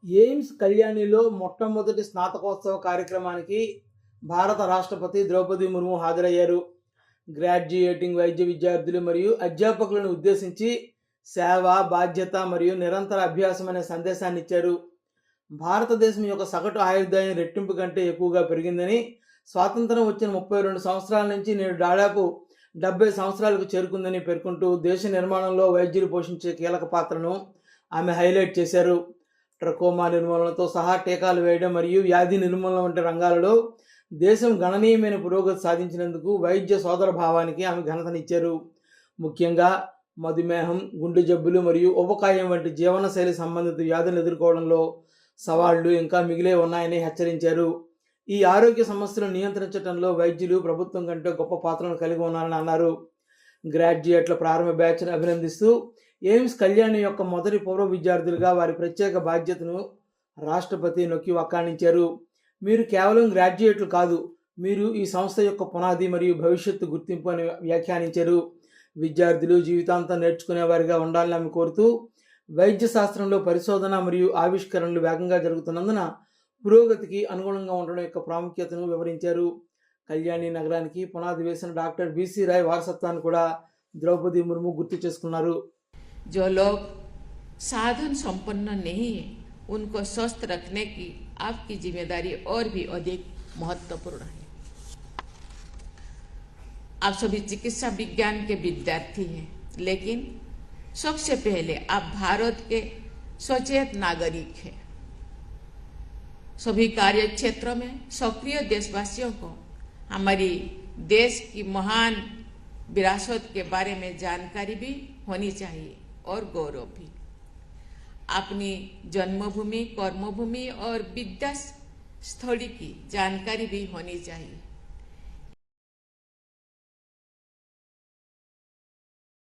AIIMS కళ్యాణిలో మొట్టమొదటి స్నాతకోత్సవ కార్యక్రమానికి భారత రాష్ట్రపతి ద్రౌపది ముర్ము హాజరయ్యారు. గ్రాడ్యుయేటింగ్ వైద్య విద్యార్థులు మరియు అధ్యాపకులను ఉద్దేశించి సేవ, బాధ్యత మరియు నిరంతర అభ్యాసం అనే సందేశాన్ని ఇచ్చారు. భారతదేశం యొక్క సగటు ఆయుర్దాయం రెట్టింపు కంటే ఎక్కువగా పెరిగిందని, స్వాతంత్రం వచ్చిన 32 సంవత్సరాల నుంచి నేడు దాదాపు 70 సంవత్సరాలకు చేరుకుందని పేర్కొంటూ దేశ నిర్మాణంలో వైద్యులు పోషించే కీలక పాత్రను ఆమె హైలైట్ చేశారు. ట్రకోమా నిర్మూలనతో సహా టీకాలు వేయడం మరియు వ్యాధి నిర్మూలన వంటి రంగాలలో దేశం గణనీయమైన పురోగతి సాధించినందుకు వైద్య సోదర భావానికి ఆమె ఘనతనిచ్చారు. ముఖ్యంగా మధుమేహం, గుండె జబ్బులు మరియు ఉపకాయం వంటి జీవనశైలి సంబంధిత వ్యాధులను ఎదుర్కోవడంలో సవాళ్లు ఇంకా మిగిలే ఉన్నాయని హెచ్చరించారు. ఈ ఆరోగ్య సమస్యలను నియంత్రించడంలో వైద్యులు ప్రభుత్వం కంటే గొప్ప పాత్రను కలిగి ఉన్నారని అన్నారు. గ్రాడ్యుయేట్ల ప్రారంభ బ్యాచ్ను అభినందిస్తూ ఎయిమ్స్ కళ్యాణి యొక్క మొదటి పూర్వ విద్యార్థులుగా వారి ప్రత్యేక బాధ్యతను రాష్ట్రపతి నొక్కి వక్కాణించారు. మీరు కేవలం గ్రాడ్యుయేట్లు కాదు, మీరు ఈ సంస్థ యొక్క పునాది మరియు భవిష్యత్తు గుర్తింపు అని వ్యాఖ్యానించారు. విద్యార్థులు జీవితాంతం నేర్చుకునేవారిగా ఉండాలని ఆమె కోరుతూ, వైద్య శాస్త్రంలో పరిశోధన మరియు ఆవిష్కరణలు వేగంగా జరుగుతున్నందున పురోగతికి అనుగుణంగా ఉండడం యొక్క ప్రాముఖ్యతను వివరించారు. కళ్యాణి నగరానికి పునాది వేసిన డాక్టర్ బిసి రాయ్ వారసత్వాన్ని కూడా ద్రౌపది ముర్ము గుర్తు చేసుకున్నారు. जो लोग साधन संपन्न नहीं है, उनको स्वस्थ रखने की आपकी जिम्मेदारी और भी अधिक महत्वपूर्ण है। आप सभी चिकित्सा विज्ञान के विद्यार्थी हैं, लेकिन सबसे पहले आप भारत के सचेत नागरिक हैं। सभी कार्य क्षेत्रों में सक्रिय देशवासियों को हमारी देश की महान विरासत के बारे में जानकारी भी होनी चाहिए और गौरव भी। अपनी जन्मभूमि, कर्मभूमि और विद्या स्थली की जानकारी भी होनी चाहिए।